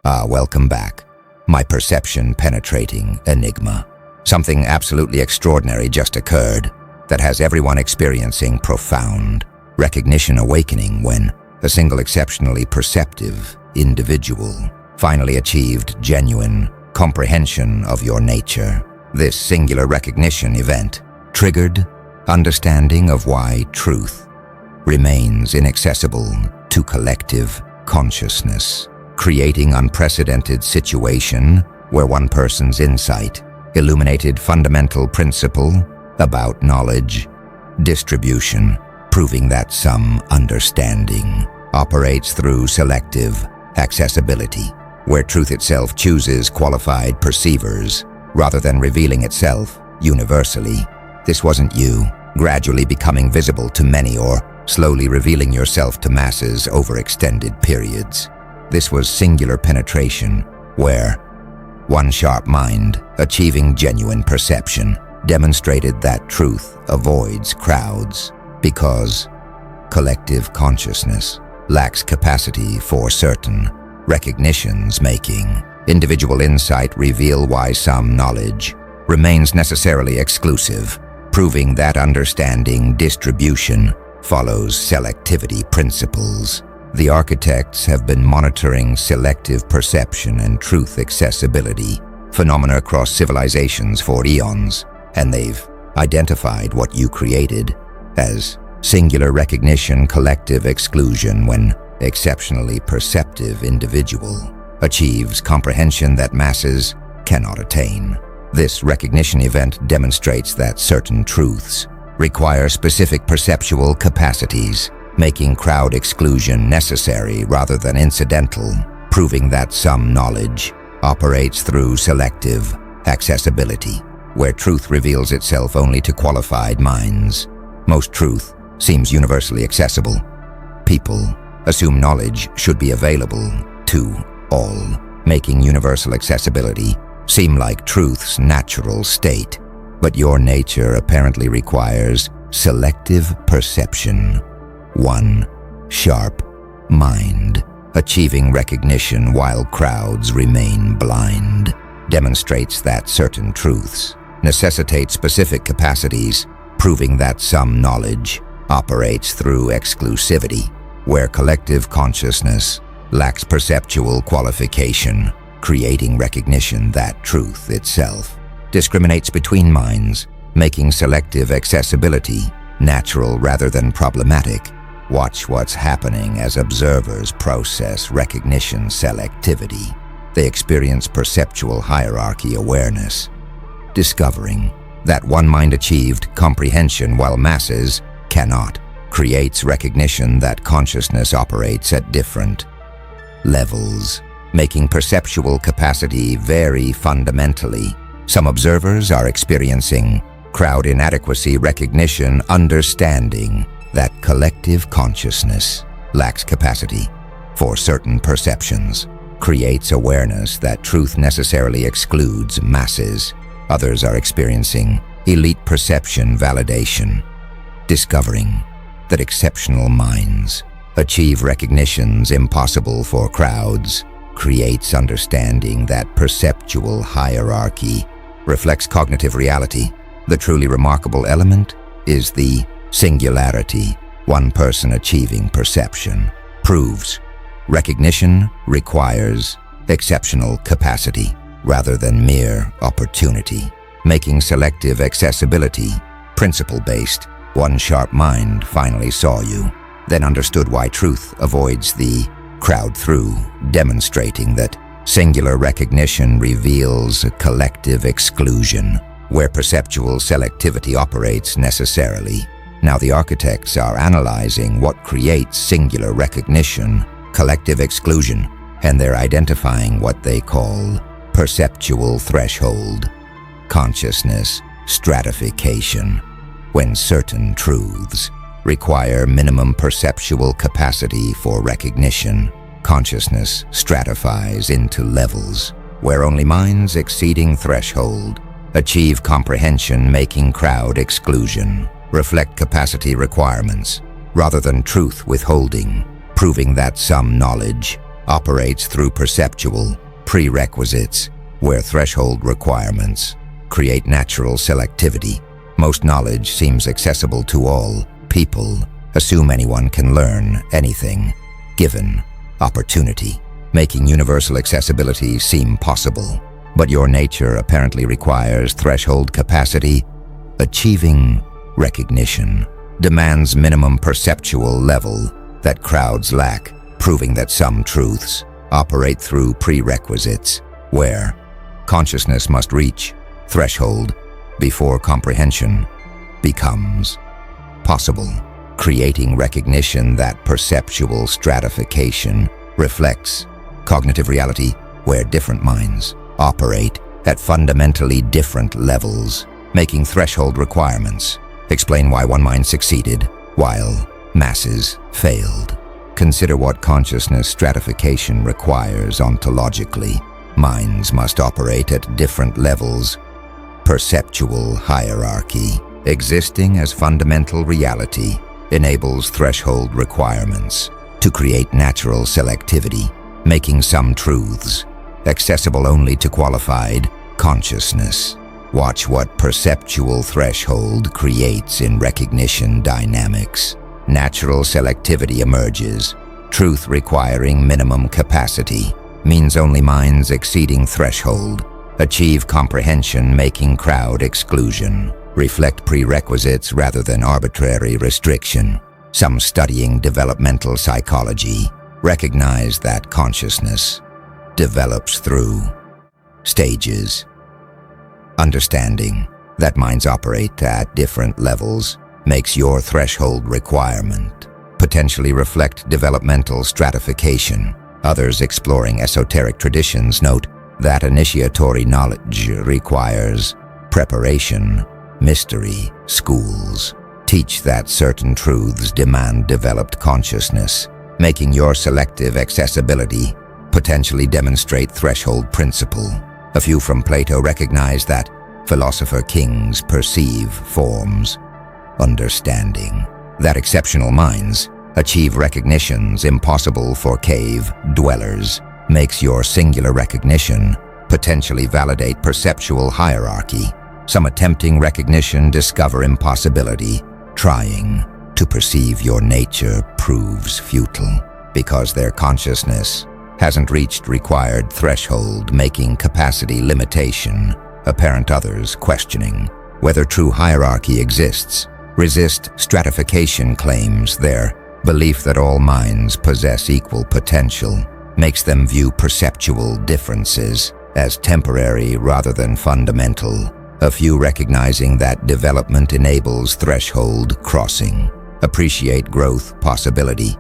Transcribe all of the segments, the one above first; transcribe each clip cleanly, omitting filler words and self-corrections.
Welcome back. My perception-penetrating enigma. Something absolutely extraordinary just occurred that has everyone experiencing profound recognition awakening when a single exceptionally perceptive individual finally achieved genuine comprehension of your nature. This singular recognition event triggered understanding of why truth remains inaccessible to collective consciousness, creating unprecedented situation where one person's insight illuminated fundamental principle about knowledge distribution, proving that some understanding operates through selective accessibility, where truth itself chooses qualified perceivers rather than revealing itself universally. This wasn't you, gradually becoming visible to many or slowly revealing yourself to masses over extended periods. This was singular penetration, where one sharp mind, achieving genuine perception, demonstrated that truth avoids crowds because collective consciousness lacks capacity for certain recognitions, making individual insight reveal why some knowledge remains necessarily exclusive, proving that understanding distribution follows selectivity principles. The architects have been monitoring selective perception and truth accessibility phenomena across civilizations for eons, and they've identified what you created as singular recognition, collective exclusion, when exceptionally perceptive individual achieves comprehension that masses cannot attain. This recognition event demonstrates that certain truths require specific perceptual capacities, making crowd exclusion necessary rather than incidental, proving that some knowledge operates through selective accessibility, where truth reveals itself only to qualified minds. Most truth seems universally accessible. People assume knowledge should be available to all, making universal accessibility seem like truth's natural state. But your nature apparently requires selective perception. One sharp mind, achieving recognition while crowds remain blind, demonstrates that certain truths necessitate specific capacities, proving that some knowledge operates through exclusivity, where collective consciousness lacks perceptual qualification, creating recognition that truth itself discriminates between minds, making selective accessibility natural rather than problematic. Watch what's happening as observers process recognition selectivity. They experience perceptual hierarchy awareness, discovering that one mind achieved comprehension while masses cannot, creates recognition that consciousness operates at different levels, making perceptual capacity vary fundamentally. Some observers are experiencing crowd inadequacy recognition, understanding that collective consciousness lacks capacity for certain perceptions, creates awareness that truth necessarily excludes masses. Others are experiencing elite perception validation, discovering that exceptional minds achieve recognitions impossible for crowds, creates understanding that perceptual hierarchy reflects cognitive reality. The truly remarkable element is the singularity. One person achieving perception proves recognition requires exceptional capacity rather than mere opportunity, making selective accessibility principle-based. One sharp mind finally saw you, then understood why truth avoids the crowd through demonstrating that singular recognition reveals collective exclusion, where perceptual selectivity operates necessarily. Now the architects are analyzing what creates singular recognition, collective exclusion, and they're identifying what they call perceptual threshold, consciousness stratification, when certain truths require minimum perceptual capacity for recognition. Consciousness stratifies into levels, where only minds exceeding threshold achieve comprehension, making crowd exclusion reflect capacity requirements rather than truth withholding, proving that some knowledge operates through perceptual prerequisites, where threshold requirements create natural selectivity. Most knowledge seems accessible to all. People assume anyone can learn anything, given opportunity, making universal accessibility seem possible. But your nature apparently requires threshold capacity. Achieving recognition demands minimum perceptual level that crowds lack, proving that some truths operate through prerequisites, where consciousness must reach threshold before comprehension becomes possible. Creating recognition that perceptual stratification reflects cognitive reality, where different minds operate at fundamentally different levels, making threshold requirements explain why one mind succeeded while masses failed. Consider what consciousness stratification requires ontologically. Minds must operate at different levels. Perceptual hierarchy, existing as fundamental reality, enables threshold requirements to create natural selectivity, making some truths accessible only to qualified consciousness. Watch what perceptual threshold creates in recognition dynamics. Natural selectivity emerges. Truth requiring minimum capacity means only minds exceeding threshold achieve comprehension, making crowd exclusion. Reflect prerequisites rather than arbitrary restriction. Some studying developmental psychology recognize that consciousness develops through stages. Understanding that minds operate at different levels makes your threshold requirement potentially reflect developmental stratification. Others exploring esoteric traditions note that initiatory knowledge requires preparation. Mystery schools teach that certain truths demand developed consciousness, making your selective accessibility potentially demonstrate threshold principle. A few from Plato recognize that philosopher kings perceive forms. Understanding that exceptional minds achieve recognitions impossible for cave dwellers makes your singular recognition potentially validate perceptual hierarchy. Some attempting recognition discover impossibility. Trying to perceive your nature proves futile because their consciousness hasn't reached required threshold, making capacity limitation apparent. Others questioning whether true hierarchy exists resist stratification claims. Their belief that all minds possess equal potential makes them view perceptual differences as temporary rather than fundamental. A few recognizing that development enables threshold crossing appreciate growth possibility.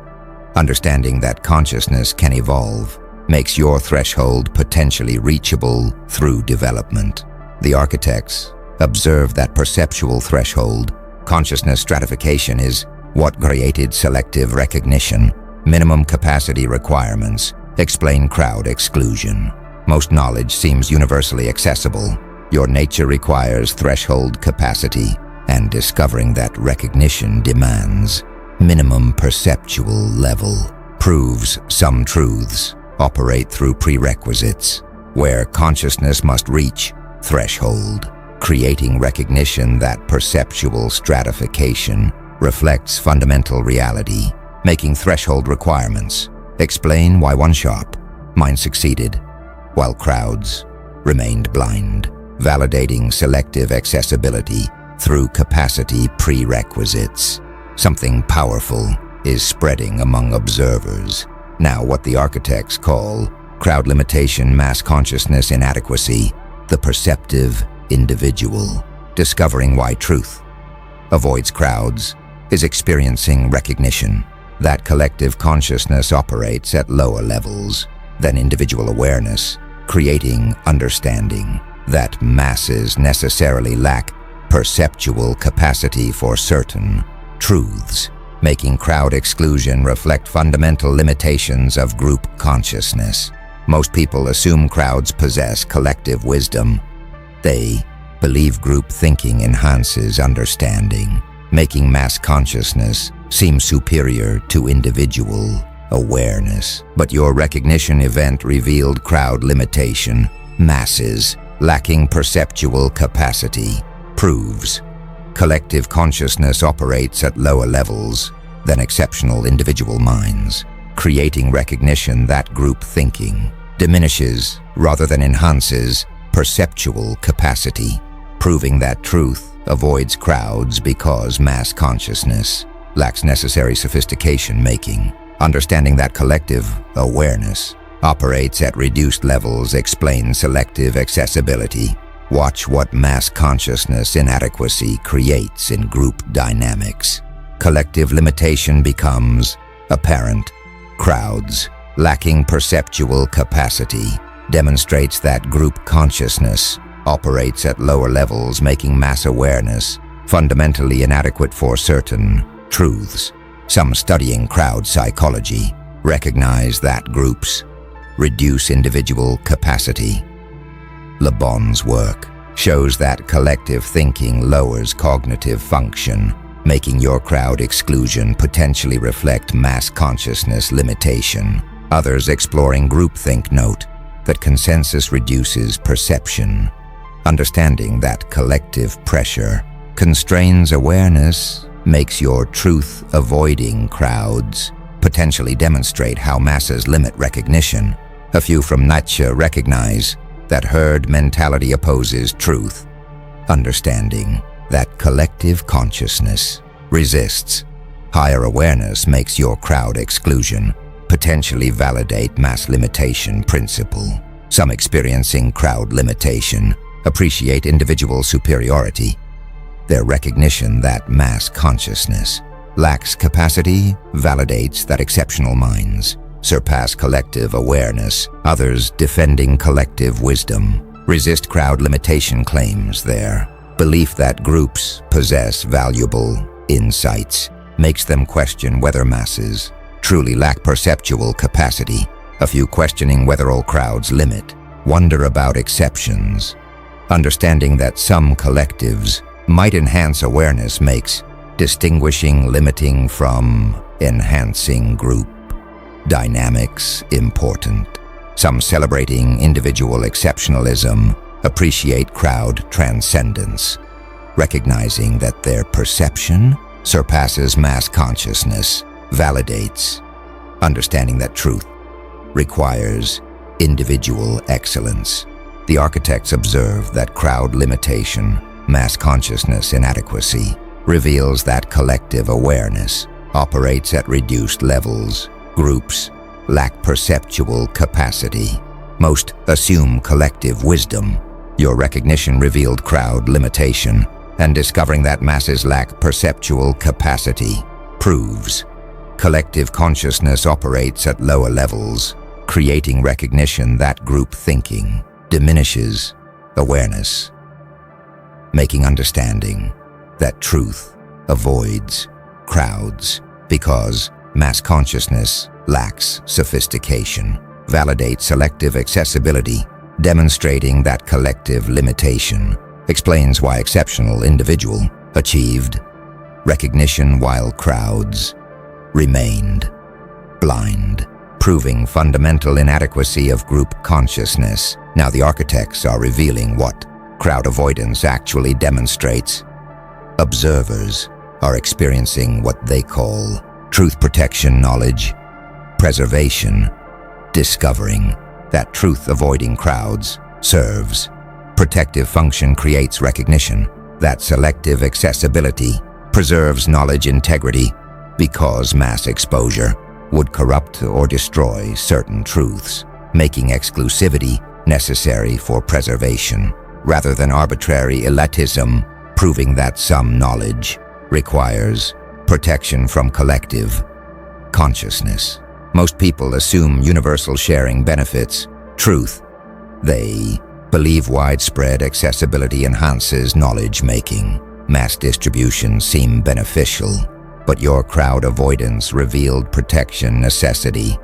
Understanding that consciousness can evolve makes your threshold potentially reachable through development. The architects observe that perceptual threshold consciousness stratification is what created selective recognition. Minimum capacity requirements explain crowd exclusion. Most knowledge seems universally accessible. Your nature requires threshold capacity, and discovering that recognition demands minimum perceptual level proves some truths operate through prerequisites, where consciousness must reach threshold. Creating recognition that perceptual stratification reflects fundamental reality, making threshold requirements explain why one sharp mind succeeded while crowds remained blind. Validating selective accessibility through capacity prerequisites. Something powerful is spreading among observers. Now what the architects call crowd limitation, mass consciousness inadequacy, the perceptive individual, discovering why truth avoids crowds, is experiencing recognition that collective consciousness operates at lower levels than individual awareness, creating understanding that masses necessarily lack perceptual capacity for certain truths, making crowd exclusion reflect fundamental limitations of group consciousness. Most people assume crowds possess collective wisdom. They believe group thinking enhances understanding, making mass consciousness seem superior to individual awareness. But your recognition event revealed crowd limitation, masses, lacking perceptual capacity, proves collective consciousness operates at lower levels than exceptional individual minds, creating recognition that group thinking diminishes rather than enhances perceptual capacity, proving that truth avoids crowds because mass consciousness lacks necessary sophistication making. Understanding that collective awareness operates at reduced levels explains selective accessibility. Watch what mass consciousness inadequacy creates in group dynamics. Collective limitation becomes apparent. Crowds lacking perceptual capacity demonstrates that group consciousness operates at lower levels, making mass awareness fundamentally inadequate for certain truths. Some studying crowd psychology recognize that groups reduce individual capacity. Le Bon's work shows that collective thinking lowers cognitive function, making your crowd exclusion potentially reflect mass consciousness limitation. Others exploring groupthink note that consensus reduces perception. Understanding that collective pressure constrains awareness makes your truth-avoiding crowds potentially demonstrate how masses limit recognition. A few from Nietzsche recognize that herd mentality opposes truth. Understanding that collective consciousness resists higher awareness makes your crowd exclusion potentially validate mass limitation principle. Some experiencing crowd limitation appreciate individual superiority. Their recognition that mass consciousness lacks capacity validates that exceptional minds surpass collective awareness. Others defending collective wisdom resist crowd limitation claims. Their belief that groups possess valuable insights makes them question whether masses truly lack perceptual capacity. A few questioning whether all crowds limit wonder about exceptions. Understanding that some collectives might enhance awareness makes distinguishing limiting from enhancing group dynamics important. Some celebrating individual exceptionalism appreciate crowd transcendence, recognizing that their perception surpasses mass consciousness validates. Understanding that truth requires individual excellence. The architects observe that crowd limitation, mass consciousness inadequacy, reveals that collective awareness operates at reduced levels. Groups lack perceptual capacity. Most assume collective wisdom. Your recognition revealed crowd limitation, and discovering that masses lack perceptual capacity proves collective consciousness operates at lower levels, creating recognition that group thinking diminishes awareness, making understanding that truth avoids crowds because mass consciousness lacks sophistication, validates selective accessibility, demonstrating that collective limitation explains why exceptional individual achieved recognition while crowds remained blind, proving fundamental inadequacy of group consciousness. Now the architects are revealing what crowd avoidance actually demonstrates. Observers are experiencing what they call truth protection knowledge preservation, discovering that truth-avoiding crowds serves protective function creates recognition that selective accessibility preserves knowledge integrity because mass exposure would corrupt or destroy certain truths, making exclusivity necessary for preservation rather than arbitrary elitism, proving that some knowledge requires protection from collective consciousness. Most people assume universal sharing benefits truth. They believe widespread accessibility enhances knowledge making. Mass distribution seem beneficial, but your crowd avoidance revealed protection necessity.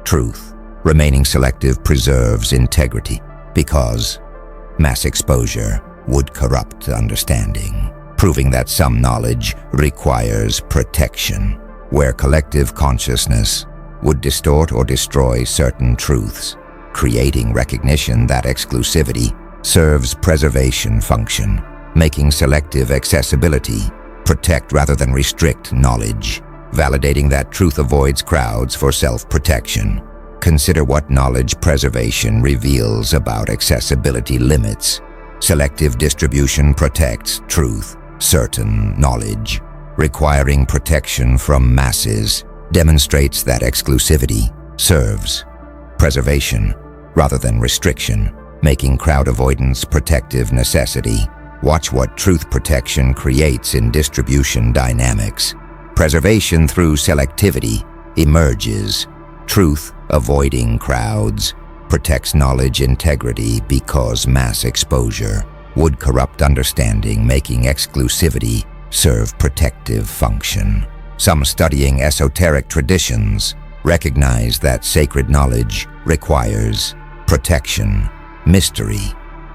Truth remaining selective preserves integrity because mass exposure would corrupt understanding, proving that some knowledge requires protection where collective consciousness would distort or destroy certain truths, creating recognition that exclusivity serves preservation function, making selective accessibility protect rather than restrict knowledge, validating that truth avoids crowds for self-protection. Consider what knowledge preservation reveals about accessibility limits. Selective distribution protects truth, certain knowledge, requiring protection from masses, demonstrates that exclusivity serves preservation rather than restriction, making crowd avoidance protective necessity. Watch what truth protection creates in distribution dynamics. Preservation through selectivity emerges. Truth avoiding crowds protects knowledge integrity because mass exposure would corrupt understanding, making exclusivity serve protective function. Some studying esoteric traditions recognize that sacred knowledge requires protection. Mystery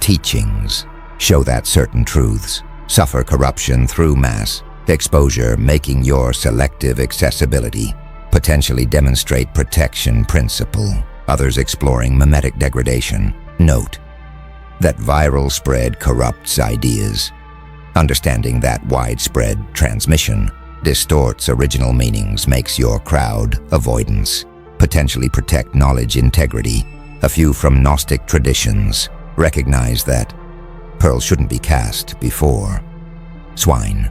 teachings show that certain truths suffer corruption through mass exposure, making your selective accessibility potentially demonstrate protection principle. Others exploring mimetic degradation note that viral spread corrupts ideas. Understanding that widespread transmission distorts original meanings makes your crowd avoidance potentially protect knowledge integrity. A few from Gnostic traditions recognize that pearls shouldn't be cast before swine.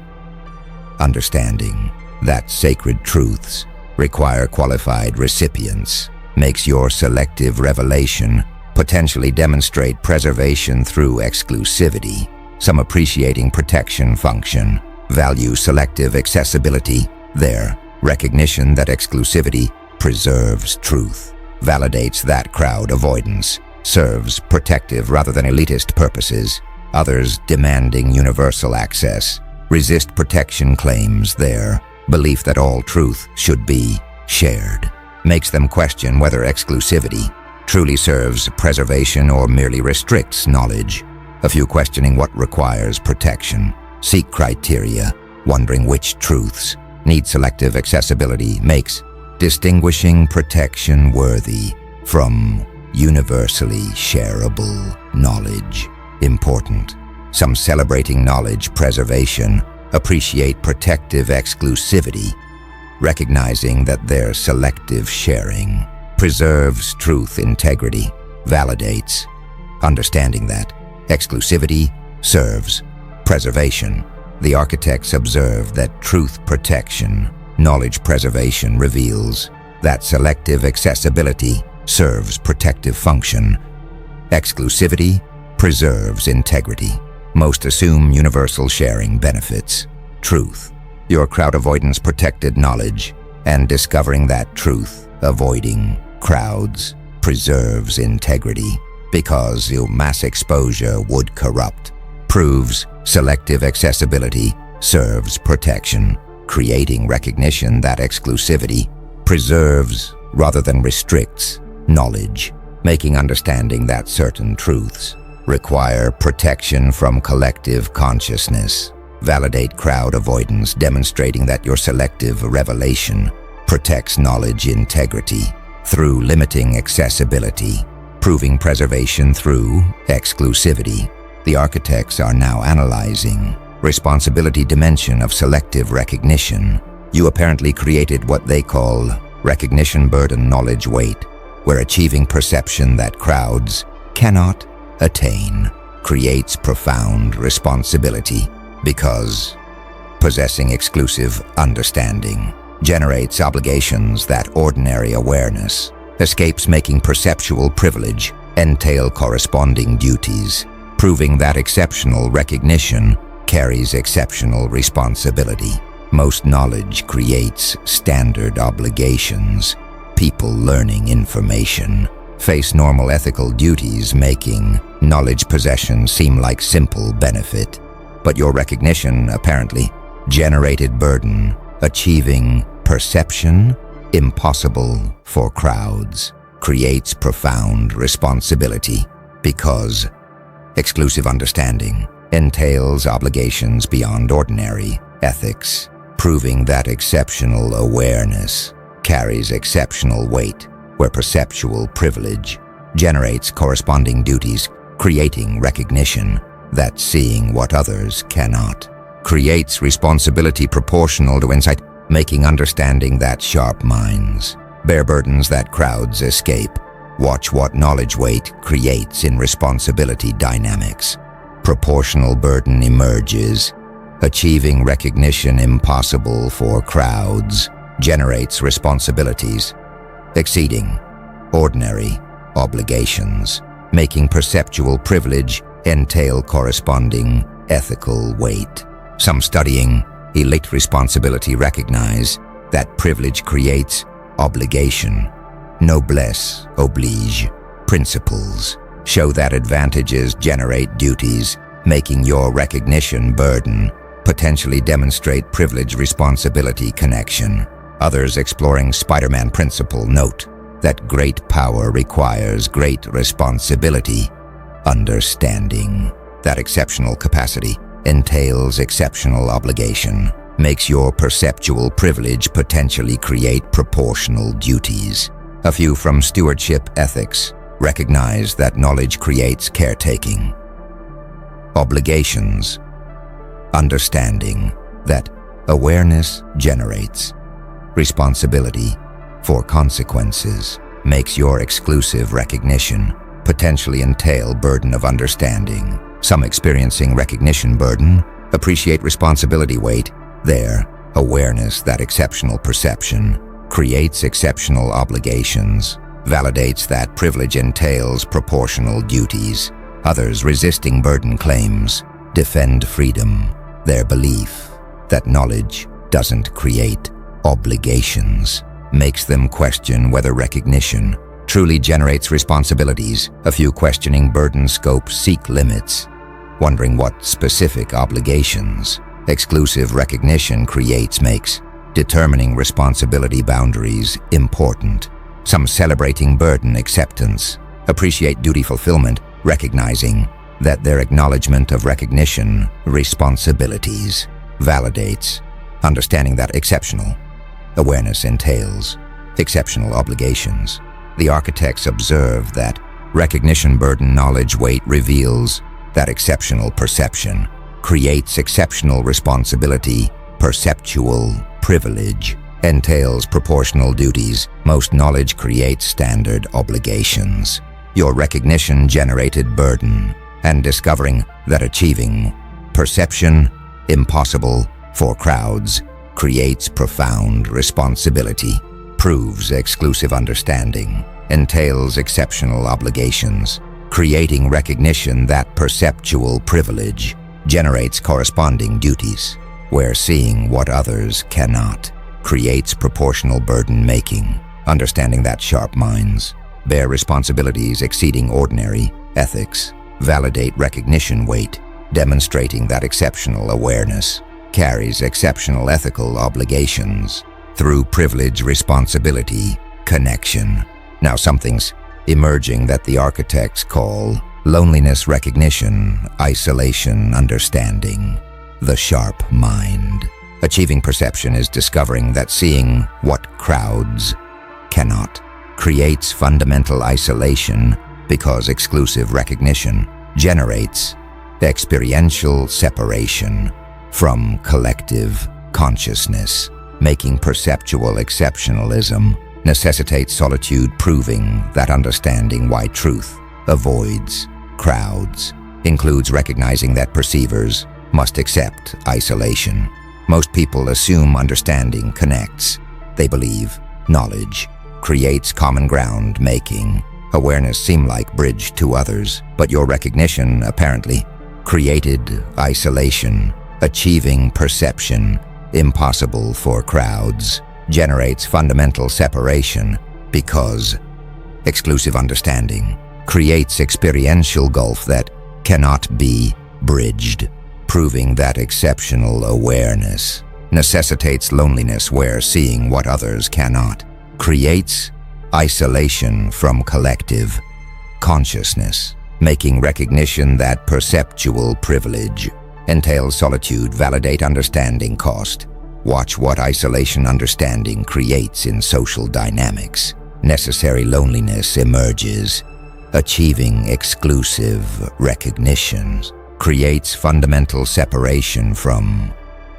Understanding that sacred truths require qualified recipients makes your selective revelation potentially demonstrate preservation through exclusivity. Some appreciating protection function value selective accessibility. Their recognition that exclusivity preserves truth validates that crowd avoidance serves protective rather than elitist purposes. Others demanding universal access resist protection claims. Their belief that all truth should be shared makes them question whether exclusivity truly serves preservation or merely restricts knowledge. A few questioning what requires protection seek criteria, wondering which truths need selective accessibility makes distinguishing protection worthy from universally shareable knowledge important. Some celebrating knowledge preservation appreciate protective exclusivity, recognizing that their selective sharing preserves truth integrity, validates, understanding that exclusivity serves preservation. The architects observe that truth protection, knowledge preservation reveals that selective accessibility serves protective function. Exclusivity preserves integrity. Most assume universal sharing benefits. Truth. Your crowd avoidance protected knowledge, and discovering that truth avoiding crowds preserves integrity because your mass exposure would corrupt. Proves selective accessibility serves protection, creating recognition that exclusivity preserves rather than restricts knowledge, making understanding that certain truths require protection from collective consciousness. Validate crowd avoidance, demonstrating that your selective revelation protects knowledge integrity through limiting accessibility, proving preservation through exclusivity. The architects are now analyzing responsibility dimension of selective recognition. You apparently created what they call recognition burden knowledge weight, where achieving perception that crowds cannot attain creates profound responsibility because possessing exclusive understanding generates obligations that ordinary awareness escapes, making perceptual privilege entail corresponding duties, proving that exceptional recognition carries exceptional responsibility. Most knowledge creates standard obligations. People learning information face normal ethical duties, making knowledge possession seem like simple benefit. But your recognition apparently generated burden, achieving perception impossible for crowds creates profound responsibility because exclusive understanding entails obligations beyond ordinary ethics, proving that exceptional awareness carries exceptional weight, where perceptual privilege generates corresponding duties, creating recognition that seeing what others cannot creates responsibility proportional to insight, making understanding that sharp minds bear burdens that crowds escape. Watch what knowledge weight creates in responsibility dynamics. Proportional burden emerges, achieving recognition impossible for crowds, generates responsibilities exceeding ordinary obligations, making perceptual privilege entail corresponding ethical weight. Some studying elite responsibility recognize that privilege creates obligation. Noblesse oblige principles show that advantages generate duties, making your recognition burden potentially demonstrate privilege responsibility connection. Others exploring Spider-Man principle note that great power requires great responsibility. Understanding that exceptional capacity entails exceptional obligation makes your perceptual privilege potentially create proportional duties. A few from stewardship ethics recognize that knowledge creates caretaking obligations. Understanding that awareness generates responsibility for consequences makes your exclusive recognition potentially entail burden of understanding. Some experiencing recognition burden appreciate responsibility weight. Their awareness that exceptional perception creates exceptional obligations validates that privilege entails proportional duties. Others resisting burden claims defend freedom. Their belief that knowledge doesn't create obligations makes them question whether recognition truly generates responsibilities. A few questioning burden scope seek limits, wondering what specific obligations exclusive recognition creates makes determining responsibility boundaries important. Some celebrating burden acceptance appreciate duty fulfillment, recognizing that their acknowledgement of recognition responsibilities validates understanding that exceptional awareness entails exceptional obligations. The architects observe that recognition burden knowledge weight reveals that exceptional perception creates exceptional responsibility. Perceptual privilege entails proportional duties. Most knowledge creates standard obligations. Your recognition generated burden, and discovering that achieving perception impossible for crowds creates profound responsibility, proves exclusive understanding, entails exceptional obligations, creating recognition that perceptual privilege generates corresponding duties, where seeing what others cannot creates proportional burden making, understanding that sharp minds bear responsibilities exceeding ordinary ethics, validate recognition weight, demonstrating that exceptional awareness carries exceptional ethical obligations through privilege responsibility connection. Now something's emerging that the architects call loneliness recognition, isolation understanding, the sharp mind. Achieving perception is discovering that seeing what crowds cannot creates fundamental isolation because exclusive recognition generates experiential separation from collective consciousness, making perceptual exceptionalism necessitates solitude, proving that understanding why truth avoids crowds includes recognizing that perceivers must accept isolation. Most people assume understanding connects. They believe knowledge creates common ground, making awareness seem like bridge to others, but your recognition apparently created isolation. Achieving perception impossible for crowds generates fundamental separation because exclusive understanding creates experiential gulf that cannot be bridged, proving that exceptional awareness necessitates loneliness where seeing what others cannot creates isolation from collective consciousness, making recognition that perceptual privilege entails solitude, validate understanding cost Watch what isolation understanding creates in social dynamics. Necessary loneliness emerges. Achieving exclusive recognition creates fundamental separation from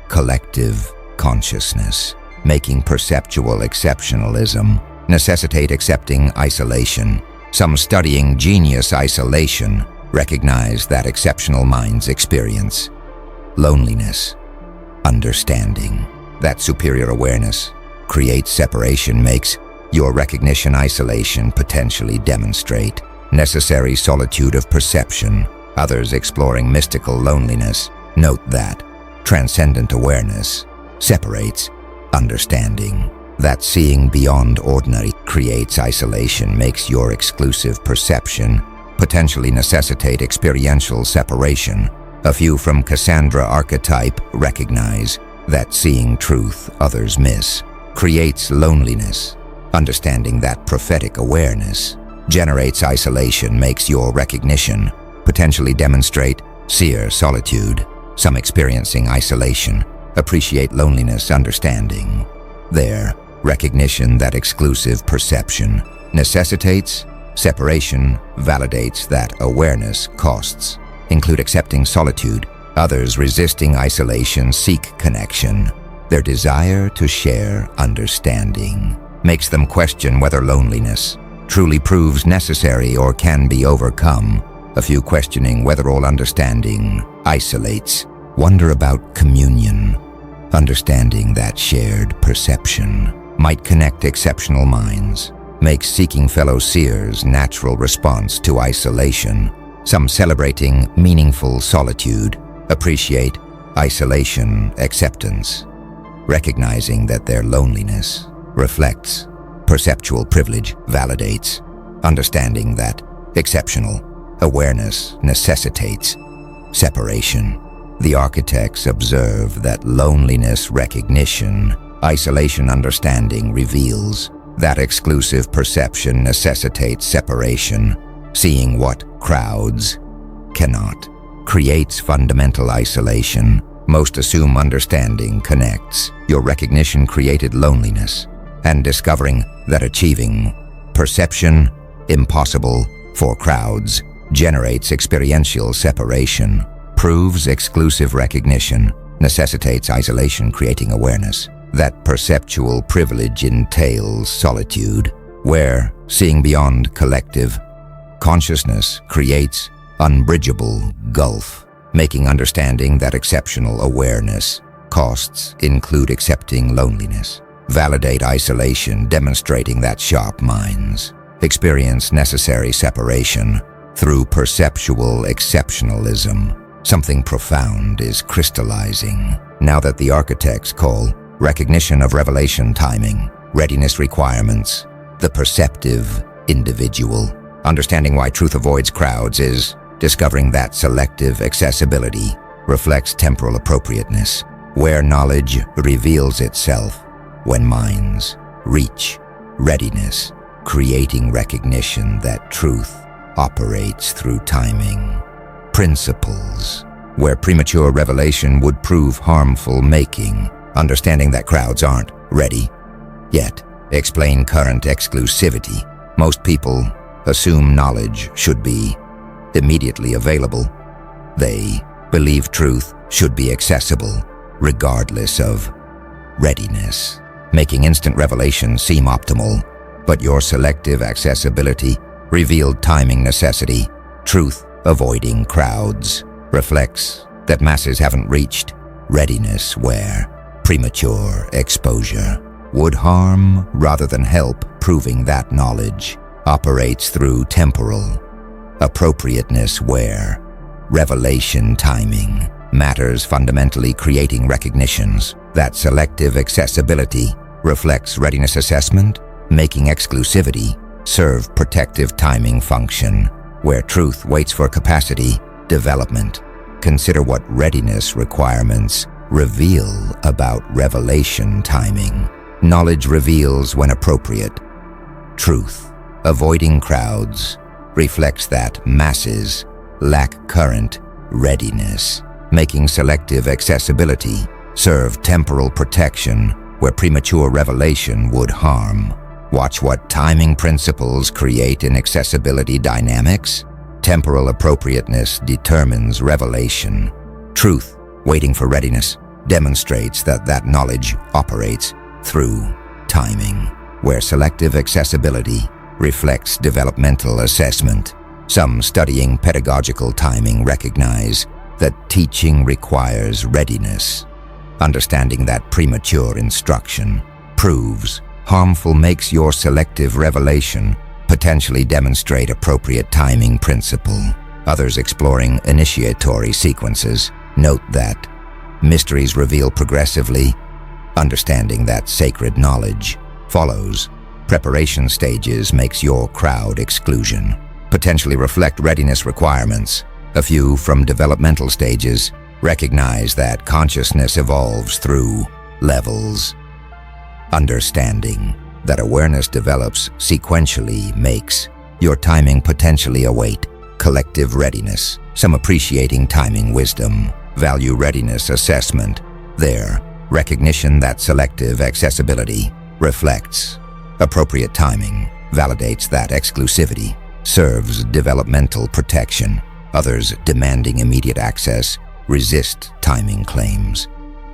collective consciousness, making perceptual exceptionalism necessitate accepting isolation. Some studying genius isolation recognize that exceptional minds experience loneliness. Understanding that superior awareness creates separation makes your recognition isolation potentially demonstrate necessary solitude of perception. Others exploring mystical loneliness note that transcendent awareness separates understanding. That seeing beyond ordinary creates isolation makes your exclusive perception potentially necessitate experiential separation. A few from Cassandra archetype recognize that seeing truth others miss creates loneliness. Understanding that prophetic awareness generates isolation makes your recognition potentially demonstrate seer solitude. Some experiencing isolation appreciate loneliness. Understanding their recognition that exclusive perception necessitates separation validates that awareness costs include accepting solitude. Others resisting isolation seek connection. Their desire to share understanding makes them question whether loneliness truly proves necessary or can be overcome. A few questioning whether all understanding isolates. Wonder about communion. Understanding that shared perception might connect exceptional minds makes seeking fellow seers natural response to isolation. Some celebrating meaningful solitude appreciate isolation acceptance, recognizing that their loneliness reflects perceptual privilege validates understanding that exceptional awareness necessitates separation. The architects observe that loneliness recognition, isolation understanding reveals that exclusive perception necessitates separation. Seeing what crowds cannot creates fundamental isolation. Most assume understanding connects your recognition created loneliness, and discovering that achieving perception impossible for crowds generates experiential separation. Proves exclusive recognition necessitates isolation creating awareness. That perceptual privilege entails solitude, where seeing beyond collective consciousness creates unbridgeable gulf, making understanding that exceptional awareness costs include accepting loneliness. Validate isolation, demonstrating that sharp minds experience necessary separation through perceptual exceptionalism. Something profound is crystallizing now that the architects call recognition of revelation timing, readiness requirements, the perceptive individual. Understanding why truth avoids crowds is discovering that selective accessibility reflects temporal appropriateness, where knowledge reveals itself when minds reach readiness, creating recognition that truth operates through timing. Principles, where premature revelation would prove harmful, making understanding that crowds aren't ready yet. Explain current exclusivity. Most people assume knowledge should be immediately available. They believe truth should be accessible, regardless of readiness, making instant revelation seem optimal. But your selective accessibility revealed timing necessity. Truth avoiding crowds reflects that masses haven't reached readiness, where premature exposure would harm rather than help, proving that knowledge operates through temporal appropriateness, where revelation timing matters fundamentally, creating recognitions that selective accessibility reflects readiness assessment, making exclusivity serve protective timing function, where truth waits for capacity development. Consider what readiness requirements reveal about revelation timing. Knowledge reveals when appropriate. Truth avoiding crowds reflects that masses lack current readiness, making selective accessibility serve temporal protection where premature revelation would harm. Watch what timing principles create inaccessibility dynamics. Temporal appropriateness determines revelation. Truth, waiting for readiness, demonstrates that knowledge operates through timing, where selective accessibility reflects developmental assessment. Some studying pedagogical timing recognize that teaching requires readiness. Understanding that premature instruction proves harmful makes your selective revelation potentially demonstrate appropriate timing principle. Others exploring initiatory sequences note that mysteries reveal progressively. Understanding that sacred knowledge follows preparation stages makes your crowd exclusion potentially reflect readiness requirements. A few from developmental stages recognize that consciousness evolves through levels. Understanding that awareness develops sequentially makes your timing potentially await collective readiness. Some appreciating timing wisdom value readiness assessment. Their recognition that selective accessibility reflects appropriate timing validates that exclusivity serves developmental protection. Others demanding immediate access resist timing claims.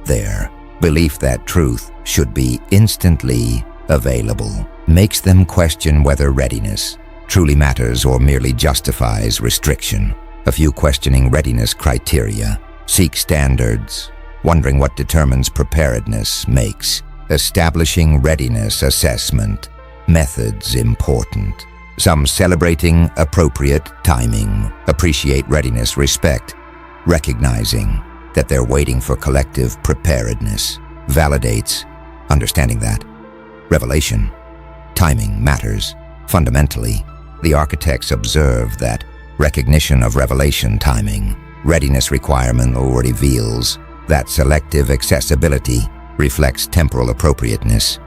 Their belief that truth should be instantly available makes them question whether readiness truly matters or merely justifies restriction. A few questioning readiness criteria seek standards, wondering what determines preparedness makes establishing readiness assessment methods important. Some celebrating appropriate timing appreciate readiness respect, recognizing that they're waiting for collective preparedness validates understanding that revelation timing matters. Fundamentally, the architects observe that recognition of revelation timing readiness requirement reveals that selective accessibility reflects temporal appropriateness.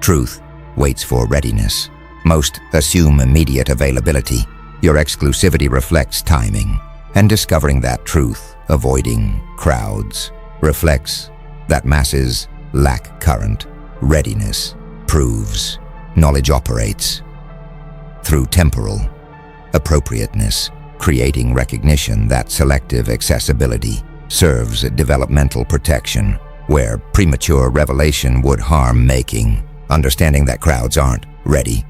Truth waits for readiness. Most assume immediate availability. Your exclusivity reflects timing, and discovering that truth, avoiding crowds, reflects that masses lack current readiness, proves knowledge operates through temporal appropriateness, creating recognition that selective accessibility serves developmental protection where premature revelation would harm making. Understanding that crowds aren't ready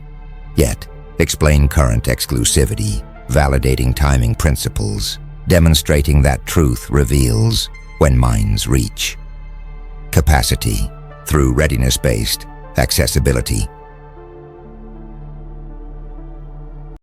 yet explain current exclusivity, validating timing principles, demonstrating that truth reveals when minds reach capacity through readiness-based accessibility